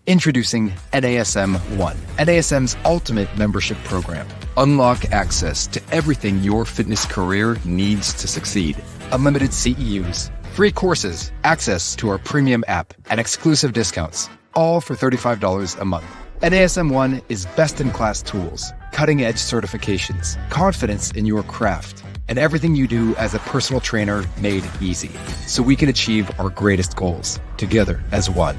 Introducing NASM One, NASM's ultimate membership program. Unlock access to everything your fitness career needs to succeed. Unlimited CEUs, free courses, access to our premium app, and exclusive discounts, all for $35 a month. NASM One is best-in-class tools, cutting-edge certifications, confidence in your craft, and everything you do as a personal trainer made easy, so we can achieve our greatest goals together as one.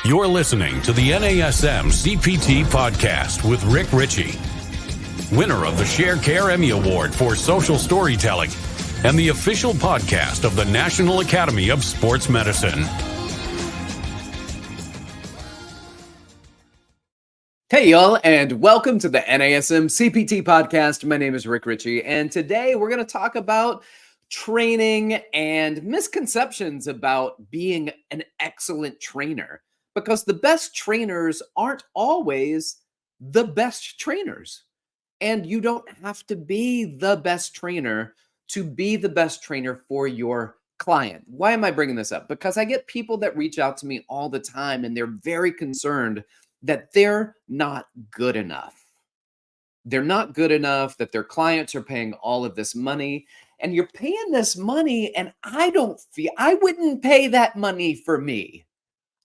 You're listening to the NASM-CPT Podcast with Richey, winner of the Share Care Emmy Award for Social Storytelling and the official podcast of the National Academy of Sports Medicine. Hey y'all, and welcome to the NASM-CPT Podcast. My name is Richey, and today we're going to talk about training and misconceptions about being an excellent trainer. Because the best trainers aren't always the best trainers. And you don't have to be the best trainer to be the best trainer for your client. Why am I bringing this up? Because I get people that reach out to me all the time and they're very concerned that they're not good enough. They're not good enough, that their clients are paying all of this money. And you're paying this money, and I wouldn't pay that money for me.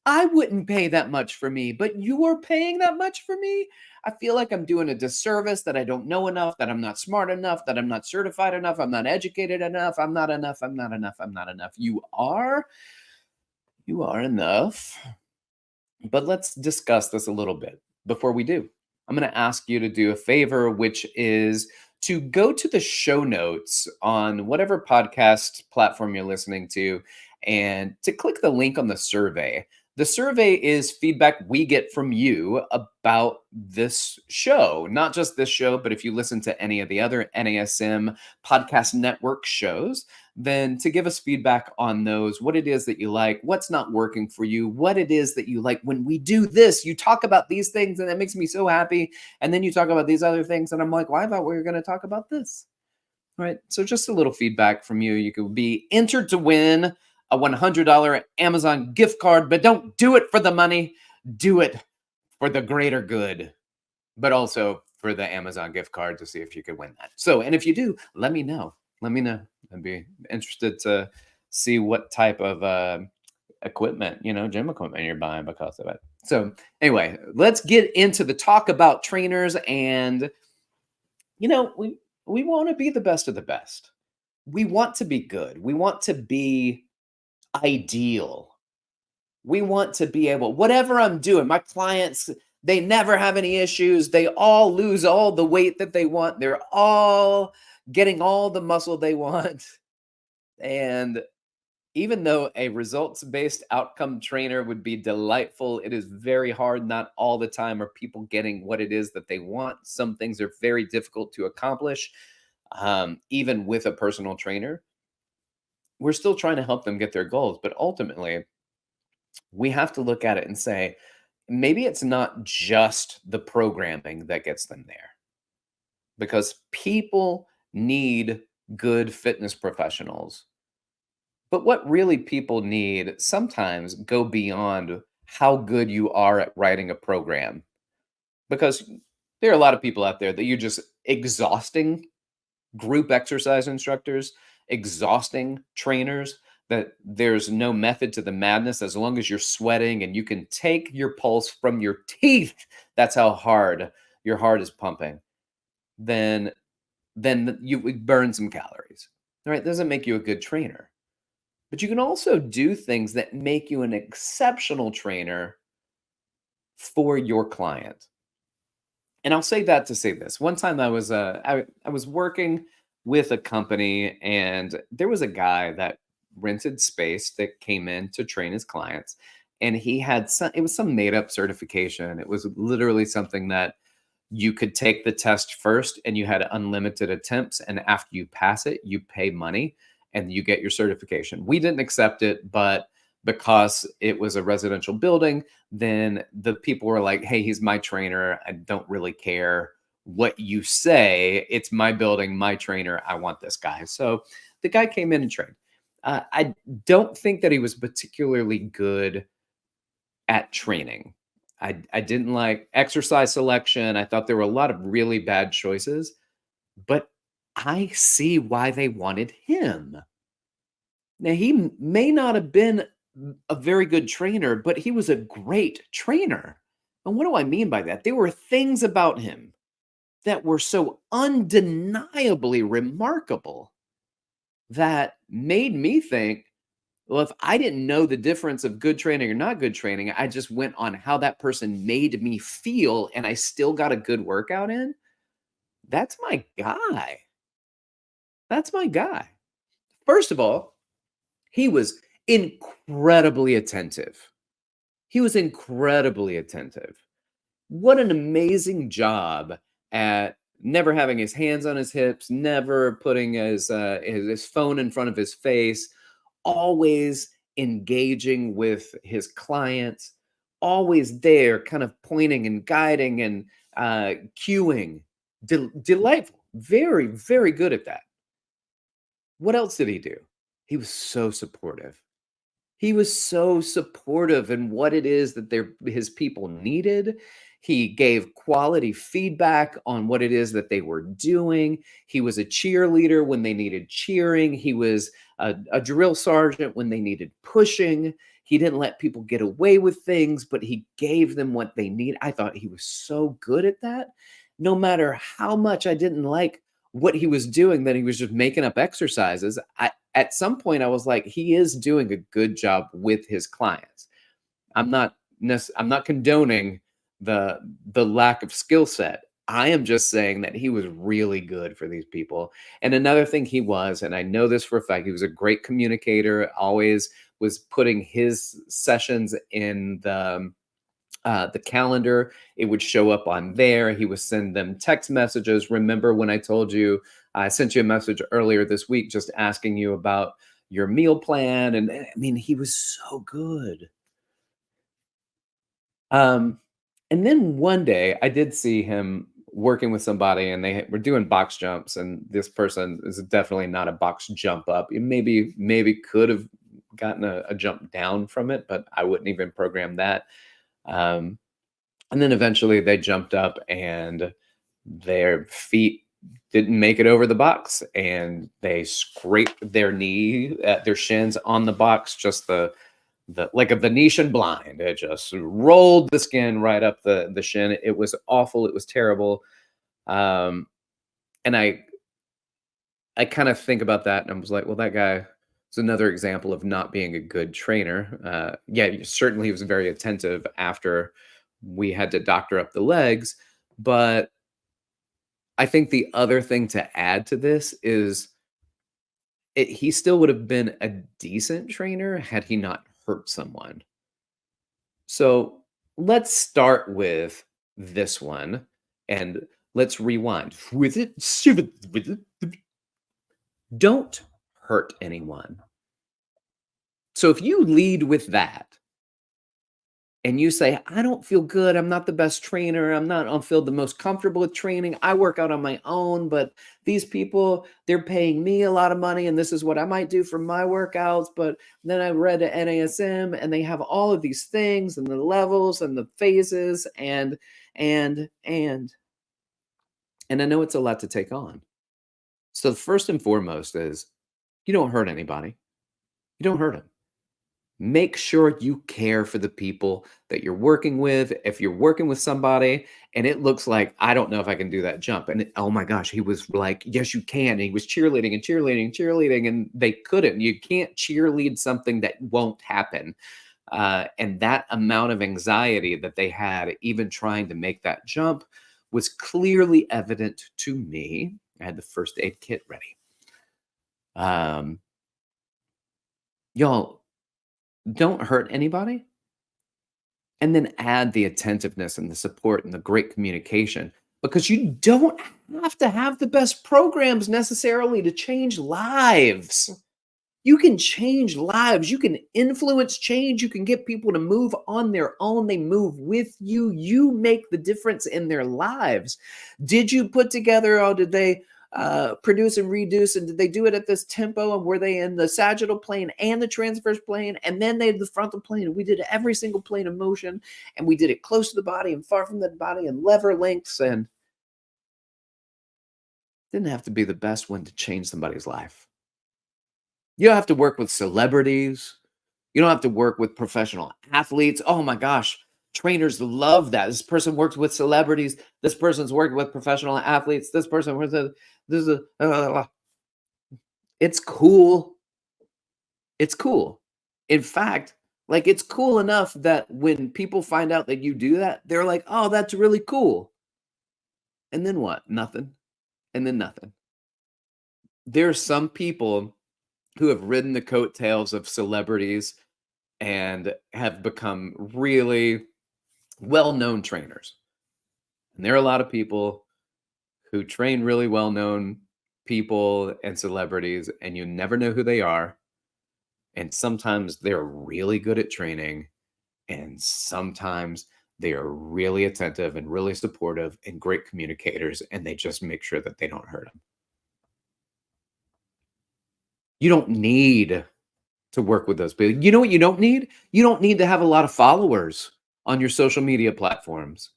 I wouldn't pay that much for me, but you are paying that much for me? I feel like I'm doing a disservice, that I don't know enough, that I'm not smart enough, that I'm not certified enough, I'm not educated enough, I'm not enough, I'm not enough, I'm not enough. You are enough. But let's discuss this a little bit. Before we do, I'm going to ask you to do a favor, which is to go to the show notes on whatever podcast platform you're listening to and to click the link on the survey. The survey is feedback we get from you about this show, not just this show, but if you listen to any of the other NASM podcast network shows, then to give us feedback on those, what it is that you like, what's not working for you, what it is that you like. When we do this, you talk about these things and that makes me so happy. And then you talk about these other things and I'm like, well, I thought we were going to talk about this. All right. So just a little feedback from you. You could be entered to win a $100 Amazon gift card, but don't do it for the money. Do it for the greater good, but also for the Amazon gift card to see if you could win that. So, and if you do, let me know. I'd be interested to see what type of equipment, gym equipment you're buying because of it. So anyway, let's get into the talk about trainers. And, we want to be the best of the best. We want to be good. We want to be ideal. We want to be able, whatever I'm doing, my clients, they never have any issues. They all lose all the weight that they want. They're all getting all the muscle they want. And even though a results-based outcome trainer would be delightful, it is very hard. Not all the time are people getting what it is that they want. Some things are very difficult to accomplish, even with a personal trainer. We're still trying to help them get their goals, but ultimately we have to look at it and say, maybe it's not just the programming that gets them there, because people need good fitness professionals. But what really people need sometimes go beyond how good you are at writing a program, because there are a lot of people out there that you're just exhausting group exercise instructors, exhausting trainers, that there's no method to the madness. As long as you're sweating and you can take your pulse from your teeth, that's how hard your heart is pumping, then you burn some calories. All right, doesn't make you a good trainer. But you can also do things that make you an exceptional trainer for your client. And I'll say that to say this. One time I was working with a company, and there was a guy that rented space that came in to train his clients. And he had it was some made up certification. It was literally something that you could take the test first and you had unlimited attempts. And after you pass it, you pay money and you get your certification. We didn't accept it, but because it was a residential building, then the people were like, hey, he's my trainer. I don't really care what you say. It's my building, my trainer. I want this guy. So the guy came in and trained. I don't think that he was particularly good at training. I didn't like exercise selection. I thought there were a lot of really bad choices, but I see why they wanted him. Now, he may not have been a very good trainer, but he was a great trainer. And what do I mean by that? There were things about him that were so undeniably remarkable that made me think, well, if I didn't know the difference of good training or not good training, I just went on how that person made me feel and I still got a good workout in. That's my guy. That's my guy. First of all, he was incredibly attentive. He was incredibly attentive. What an amazing job at never having his hands on his hips, never putting his phone in front of his face, always engaging with his clients, always there, kind of pointing and guiding and cueing. Delightful. Very, very good at that. What else did he do? He was so supportive. He was so supportive in what it is that his people needed. He gave quality feedback on what it is that they were doing. He was a cheerleader when they needed cheering. He was a drill sergeant when they needed pushing. He didn't let people get away with things, but he gave them what they need. I thought he was so good at that. No matter how much I didn't like what he was doing, that he was just making up exercises, at some point I was like, he is doing a good job with his clients. I'm not condoning the lack of skill set. I am just saying that he was really good for these people. And another thing he was, and I know this for a fact, he was a great communicator, always was putting his sessions in the calendar. It would show up on there. He would send them text messages. Remember when I told you, I sent you a message earlier this week just asking you about your meal plan. And I mean, he was so good. And then one day I did see him working with somebody and they were doing box jumps. And this person is definitely not a box jump up. It maybe could have gotten a jump down from it, but I wouldn't even program that. And then eventually they jumped up and their feet didn't make it over the box and they scraped their shins on the box, just the like a Venetian blind. It just rolled the skin right up the shin. It was awful. It was terrible. And I kind of think about that and I was like, well, that guy is another example of not being a good trainer. Certainly he was very attentive after we had to doctor up the legs. But I think the other thing to add to this is he still would have been a decent trainer had he not hurt someone. So let's start with this one and let's rewind. Don't hurt anyone. So if you lead with that and you say, I don't feel good, I'm not the best trainer, I don't feel the most comfortable with training, I work out on my own, but these people, they're paying me a lot of money and this is what I might do for my workouts, but then I read at NASM and they have all of these things and the levels and the phases and I know it's a lot to take on. So first and foremost is you don't hurt anybody. You don't hurt them. Make sure you care for the people that you're working with. If you're working with somebody and it looks like, I don't know if I can do that jump. And oh my gosh, he was like, yes, you can. And he was cheerleading and cheerleading and cheerleading and they couldn't. You can't cheerlead something that won't happen. And that amount of anxiety that they had, even trying to make that jump, was clearly evident to me. I had the first aid kit ready. Y'all, don't hurt anybody. And then add the attentiveness and the support and the great communication, because you don't have to have the best programs necessarily to change lives. You can change lives. You can influence change. You can get people to move on their own. They move with you. You make the difference in their lives. Did you put together, produce and reduce? And did they do it at this tempo? And were they in the sagittal plane and the transverse plane? And then they had the frontal plane. And we did every single plane of motion. And we did it close to the body and far from the body and lever lengths. And didn't have to be the best one to change somebody's life. You don't have to work with celebrities. You don't have to work with professional athletes. Oh my gosh, trainers love that. This person works with celebrities. This person's worked with professional athletes. This person works with it's cool. It's cool. In fact, like it's cool enough that when people find out that you do that, they're like, oh, that's really cool. And then what? Nothing. And then nothing. There are some people who have ridden the coattails of celebrities and have become really well-known trainers. And there are a lot of people who train really well-known people and celebrities, and you never know who they are. And sometimes they're really good at training, and sometimes they are really attentive and really supportive and great communicators, and they just make sure that they don't hurt them. You don't need to work with those people. You know what you don't need? You don't need to have a lot of followers on your social media platforms.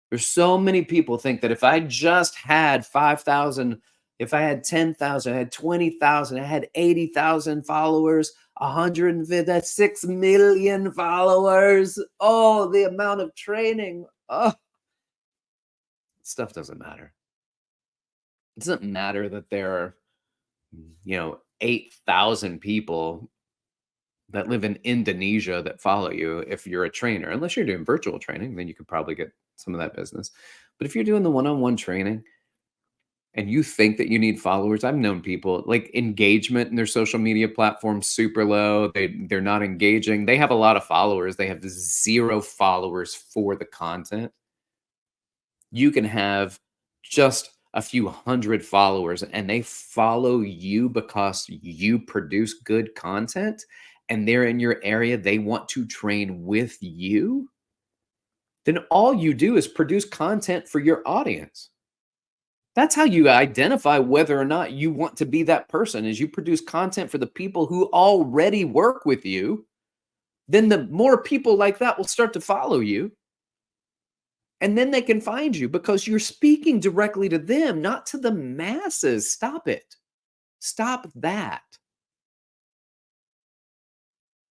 There's so many people think that if I just had 5,000, if I had 10,000, I had 20,000, I had 80,000 followers, 150, that's 6 million followers. Oh, the amount of training. Oh, stuff doesn't matter. It doesn't matter that there are, 8,000 people that live in Indonesia that follow you if you're a trainer. Unless you're doing virtual training, then you could probably get some of that business. But if you're doing the one-on-one training and you think that you need followers, I've known people like engagement in their social media platforms super low. They're not engaging. They have a lot of followers. They have 0 followers for the content. You can have just a few hundred followers and they follow you because you produce good content and they're in your area, they want to train with you, then all you do is produce content for your audience. That's how you identify whether or not you want to be that person, is you produce content for the people who already work with you. Then the more people like that will start to follow you. And then they can find you because you're speaking directly to them, not to the masses. Stop it. Stop that.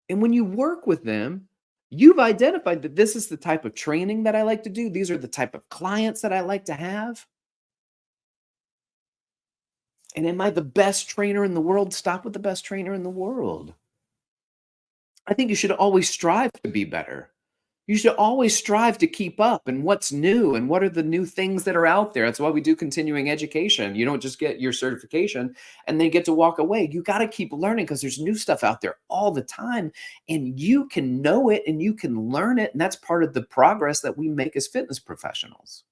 And when you work with them, you've identified that this is the type of training that I like to do. These are the type of clients that I like to have. And am I the best trainer in the world? Stop with the best trainer in the world. I think you should always strive to be better. You should always strive to keep up and what's new and what are the new things that are out there. That's why we do continuing education. You don't just get your certification and then get to walk away. You got to keep learning because there's new stuff out there all the time and you can know it and you can learn it. And that's part of the progress that we make as fitness professionals.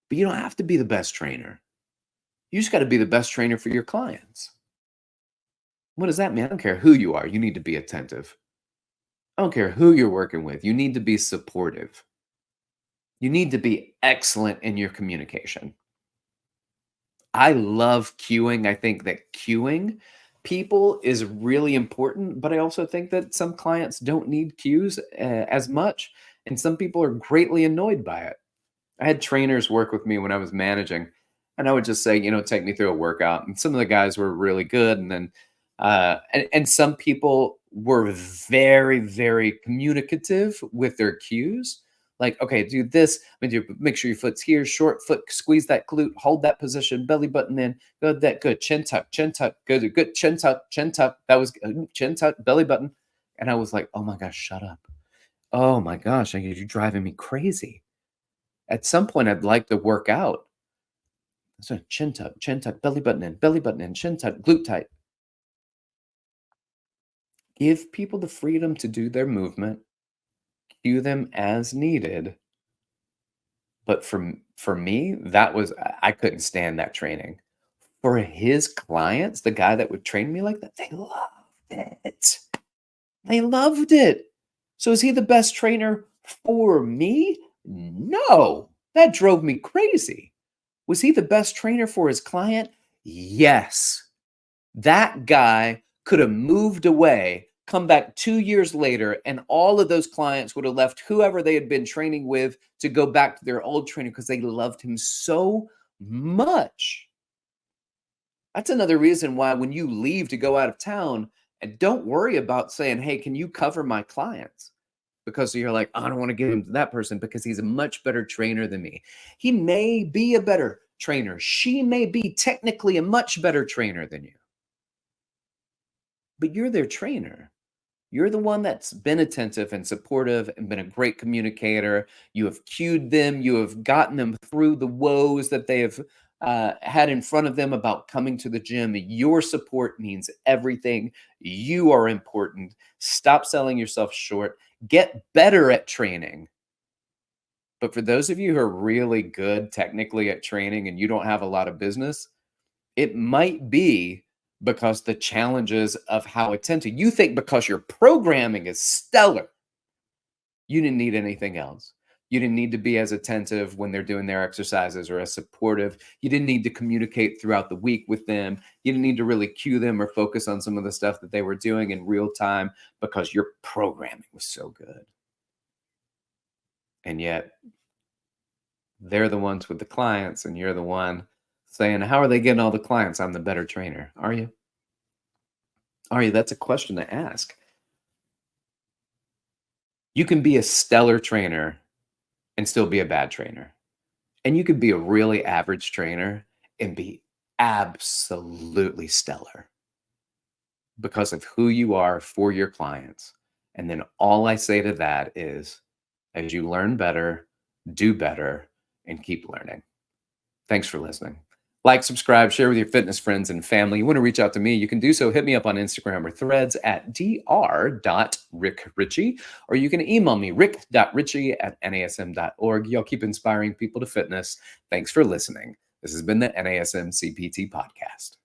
But you don't have to be the best trainer. You just got to be the best trainer for your clients. What does that mean? I don't care who you are. You need to be attentive. I don't care who you're working with. You need to be supportive. You need to be excellent in your communication. I love cueing. I think that cueing people is really important, but I also think that some clients don't need cues as much, and some people are greatly annoyed by it. I had trainers work with me when I was managing, and I would just say, take me through a workout. And some of the guys were really good, and then and some people were very, very communicative with their cues. Like, okay, do this. Make sure your foot's here, short foot, squeeze that glute, hold that position, belly button in. Good, good. Chin tuck, good. Chin tuck. That was chin tuck, belly button. And I was like, oh my gosh, shut up. Oh my gosh, you're driving me crazy. At some point, I'd like to work out. So chin tuck, belly button in, chin tuck, glute tight. Give people the freedom to do their movement, cue them as needed. But for me, I couldn't stand that training. For his clients, the guy that would train me like that, they loved it. They loved it. So is he the best trainer for me? No, that drove me crazy. Was he the best trainer for his client? Yes. That guy could have moved away, come back 2 years later, and all of those clients would have left whoever they had been training with to go back to their old trainer because they loved him so much. That's another reason why when you leave to go out of town, and don't worry about saying, hey, can you cover my clients? Because you're like, I don't want to give him to that person because he's a much better trainer than me. He may be a better trainer. She may be technically a much better trainer than you. But you're their trainer. You're the one that's been attentive and supportive and been a great communicator. You have cued them. You have gotten them through the woes that they have had in front of them about coming to the gym. Your support means everything. You are important. Stop selling yourself short. Get better at training. But for those of you who are really good technically at training and you don't have a lot of business, it might be because the challenges of how attentive you think because your programming is stellar. You didn't need anything else. You didn't need to be as attentive when they're doing their exercises or as supportive. You didn't need to communicate throughout the week with them. You didn't need to really cue them or focus on some of the stuff that they were doing in real time because your programming was so good. And yet they're the ones with the clients and you're the one saying, how are they getting all the clients? I'm the better trainer. Are you? Are you? That's a question to ask. You can be a stellar trainer and still be a bad trainer. And you could be a really average trainer and be absolutely stellar because of who you are for your clients. And then all I say to that is, as you learn better, do better, and keep learning. Thanks for listening. Like, subscribe, share with your fitness friends and family. You want to reach out to me, you can do so. Hit me up on Instagram or Threads at dr.rickrichey, or you can email me, rick.richey@nasm.org. Y'all keep inspiring people to fitness. Thanks for listening. This has been the NASM-CPT Podcast.